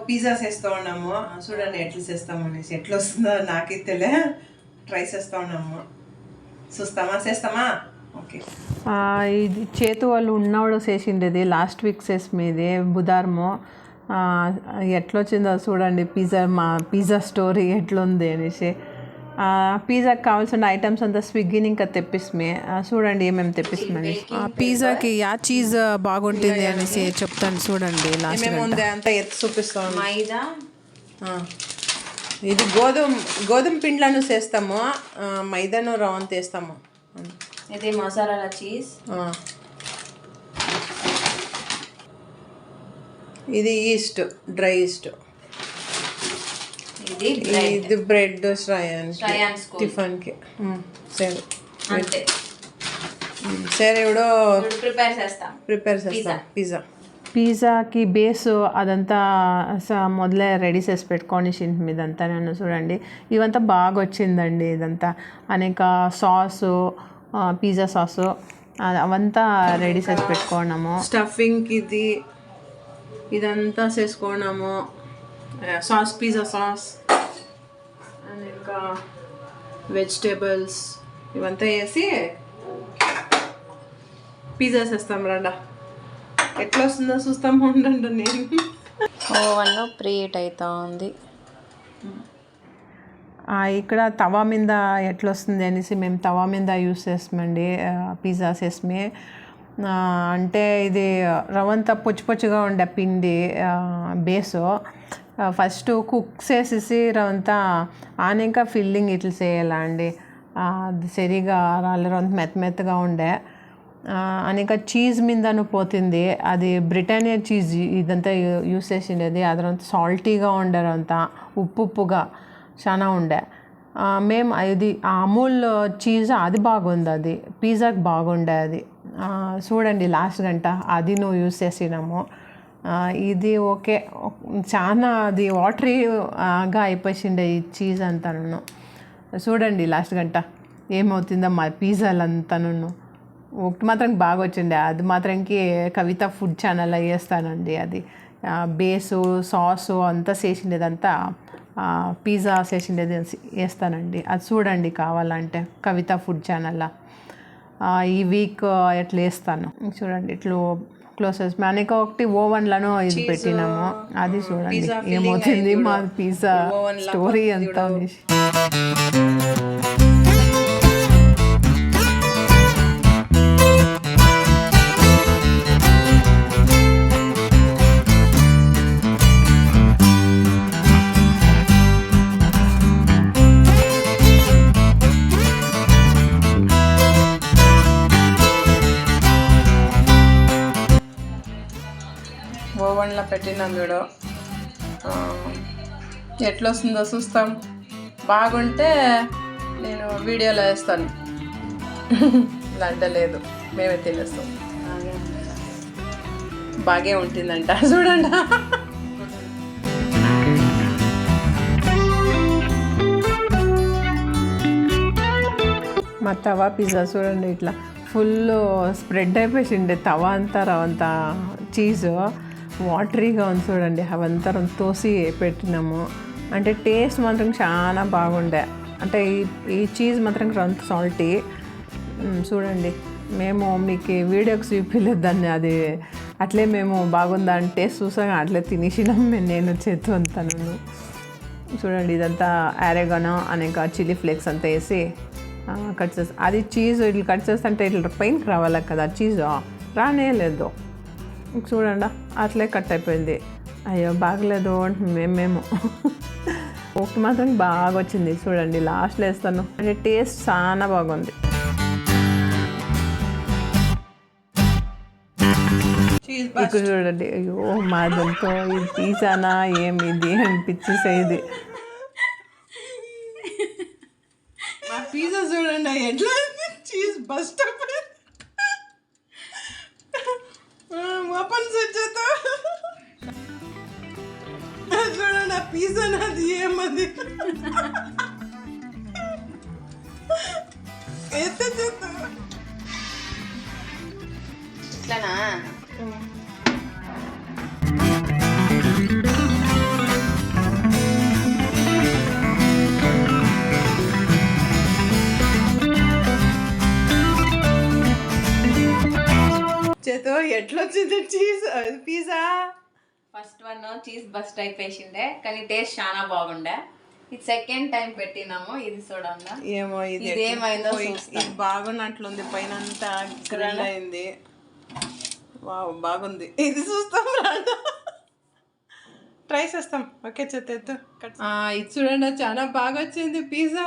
Pizza చేస్తూ ఉన్నాము. చూడండి ఎట్లా చేస్తాము అనేసి, ఎట్లా వస్తుందో నాకే తెలియ, ట్రై చేస్తూ ఉన్నాము. చూస్తామా చేస్తామా? ఓకే. ఇది చేతు వాళ్ళు ఉన్నవాడు చేసిండేది లాస్ట్ వీక్ చేసి మీది బుధారము. ఎట్లా వచ్చిందో చూడండి పిజ్జా స్టోరీ ఎట్లుంది అనేసి. పిజ్జాకి కావాల్సిన ఐటమ్స్ అంతా స్విగ్గీని ఇంకా తెప్పిస్తామే. చూడండి ఏమేమి తెప్పిస్తామని. పిజ్జాకి చీజ్ బాగుంటుంది అనేసి చెప్తాను చూడండి. లాస్ట్ అంతా ఎత్తి చూపిస్తాం. మైదా, ఇది గోధుమ పిండిలను చేస్తాము, మైదాను రవ్వను తీస్తాము. ఇది మసాలా చీజ్, ఇది ఈస్ట్, డ్రై ఈస్ట్, ఇది బ్రెడ్ టిఫన్కి సరే అంతే. సరే ఇప్పుడు ప్రిపేర్ చేస్తాం పిజ్జాకి బేస్ అదంతా మొదలే రెడీ చేసి పెట్టుకొని ఇదంతా నేను చూడండి. ఇవంతా బాగా వచ్చిందండి. ఇదంతా అనేక సాసు, పిజ్జా సాసు అవంతా రెడీ చేసి పెట్టుకున్నాము. స్టఫింగ్కి ఇదంతా చేసుకున్నాము. సాస్, పిజ్జా సాస్ అండ్ ఇంకా వెజిటేబుల్స్ ఇవంతా వేసి పిజ్జా చేస్తాం. రండా ఎట్లా వస్తుందో చూస్తాము. ఉండండి, నేను ఓవెన్ ప్రీహీట్ అవుతా ఉంది. ఇక్కడ తవా మీద ఎట్లా వస్తుంది అనేసి మేము తవా మీద యూస్ చేస్తామండి పిజ్జా చేసమే. అంటే ఇది రవంతా పొచ్చిగా ఉండే పిండి బేసు ఫస్ట్ కుక్ చేసేసి రవంతా ఆనిక ఫిల్లింగ్ ఇట్లా చేయాలా అండి. అది సరిగా రాళ్ళ రవంత మెత్తగా ఉండే అనేక చీజ్ మీదను పోతుంది. అది బ్రిటానియా చీజ్ ఇదంతా యూస్ చేసిండేది. అదంతా సాల్టీగా ఉండేదంతా ఉప్పుగా చాలా ఉండే. మేము ఇది అమూల్ చీజ్ అది బాగుంది. అది పిజ్జాకి బాగుండే. అది చూడండి లాస్ట్ గంట అది నువ్వు యూస్ చేసినాము. ఇది ఓకే, చాలా అది వాటరీగా అయిపోయిండే ఈ చీజ్ అంతాను. చూడండి లాస్ట్ గంట ఏమవుతుందో మా పిజ్జాలంతాను. ఒకటి మాత్రం బాగా వచ్చిండే, అది మాత్రంకి కవిత ఫుడ్ ఛానల్ వేస్తానండి. అది బేసు సాసు అంతా చేసిండేదంతా పిజ్జా చేసిండేది వేస్తానండి. అది చూడండి కావాలంటే కవిత ఫుడ్ ఛానల్లో ఈ వీక్ ఎట్లా వేస్తాను చూడండి. ఇట్లా క్లోజ్ చేసి మనకి ఒకటి ఓవెన్లను ఇది పెట్టినాము. అది చూడండి ఏమవుతుంది మా పిజ్జా స్టోరీ అంతా. ఓవెన్లో పెట్టినాం చూడు, ఎట్లా వస్తుందో చూస్తాం. బాగుంటే నేను వీడియోలో వేస్తాను, లేదు మేమే తినేస్తాం. బాగే ఉంటుందంట చూడండి. మా తవా పిజ్జా చూడండి ఇట్లా ఫుల్ స్ప్రెడ్ అయిపోయిండే. తవా అంతా రవంతా చీజు వాటరీగా ఉంది చూడండి. అవంతా తోసి పెట్టినాము. అంటే టేస్ట్ మాత్రం చాలా బాగుండే. అంటే ఈ చీజ్ మాత్రం అంత సాల్టీ. చూడండి మేము మీకు వీడియోకి చూపించలేదు దాన్ని. అది అట్లే మేము బాగుందా అంటే టేస్ట్ చూసాక అట్లే తినేసినాం నేను చేతు అంతాను. చూడండి ఇదంతా ఆరెగానో అనేక చిల్లీ ఫ్లేక్స్ అంతా వేసి కట్ చేసి, అది చీజ్ ఇట్లా కట్ చేస్తుంటే ఇట్లా పైనకి రావాలి కదా చీజ్, రానే లేదు. చూడండి అట్లే కట్ అయిపోయింది. అయ్యో బాగలేదు మేము ఒకటి మాత్రం బాగా వచ్చింది. చూడండి లాస్ట్లో వేస్తాను. అంటే టేస్ట్ చాలా బాగుంది. ఇక్కడ చూడండి, అయ్యో మాదంతో ఇది పిజ్జానా ఏమిది అనిపించేసేది. మా పిజ్జా చూడండి ఎట్లా చీజ్ బస్ట్ ఓపెన్ చేత చూడండి. ఆ పిజ్జా నాది ఏమది ఇట్లానా వచ్చింది cheese pizza. First one cheese burst అయిపోయిండే కానీ టేస్ట్ చాలా బాగుండే. ఇది సెకండ్ టైం పెట్టినాము. ఇది చూడండి ఏమో ఇది ఏమైందో ఇది బాగున్నట్లుంది, పైన అంతా గ్రిల్ అయింది. వావ్ బాగుంది. ఇది చూస్తాం ట్రై చేస్తాం. ఓకే చేత ఇది చూడండి చాలా బాగా వచ్చింది pizza.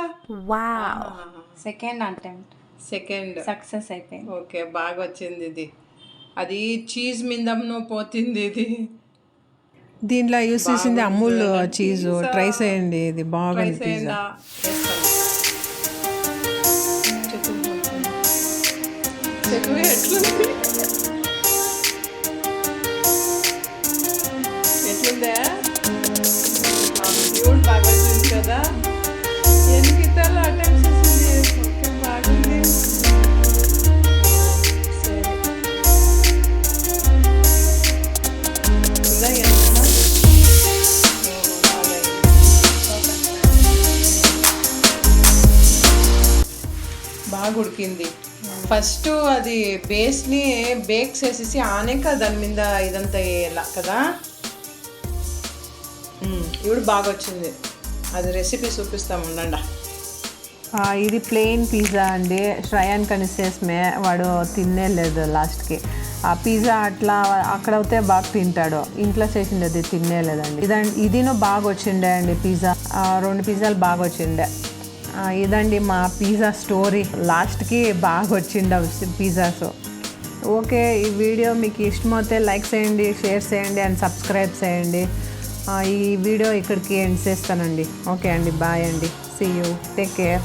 Second attempt second success అయిపోయింది. ఓకే బాగా వచ్చింది ఇది. అది చీజ్ మిందను పోతుంది ఇది. దీంట్లో యూస్ చేసింది అమూల్ చీజ్. ట్రై చేయండి, ఇది బాగుంది పిజ్జా. ఎట్లుందా? ప్యూర్ బాగా వచ్చింది కదా. ఎందుకు ఇతరులు అటెంప్ట్ చేసింది? ఓకే బాగుంది. బాగా ఉడికింది. ఫస్ట్ అది బేస్ని బేక్ చేసేసి ఆనేక దాని మీద ఇదంతా వేయాల కదా. ఇప్పుడు బాగా వచ్చింది. అది రెసిపీ చూపిస్తాము ఉండండి. ఇది ప్లెయిన్ పిజ్జా అండి. శ్రయాన్ కనిసేస్మే వాడు తినేలేదు లాస్ట్కి. ఆ పిజ్జా అట్లా అక్కడ అయితే బాగా తింటాడు, ఇంట్లో చేసిండే అది తినేలేదండి. ఇదినో బాగా వచ్చిండే అండి పిజ్జా. 2 పిజ్జాలు బాగా వచ్చిండే. ఇదండి మా పిజ్జా స్టోరీ. లాస్ట్కి బాగా వచ్చిండే పిజ్జాస్. ఓకే, ఈ వీడియో మీకు ఇష్టమైతే లైక్ చేయండి, షేర్ చేయండి అండ్ సబ్స్క్రైబ్ చేయండి. ఈ వీడియో ఇక్కడికి ఎండ్ చేస్తానండి. ఓకే అండి, బాయ్ అండి. See you, take care.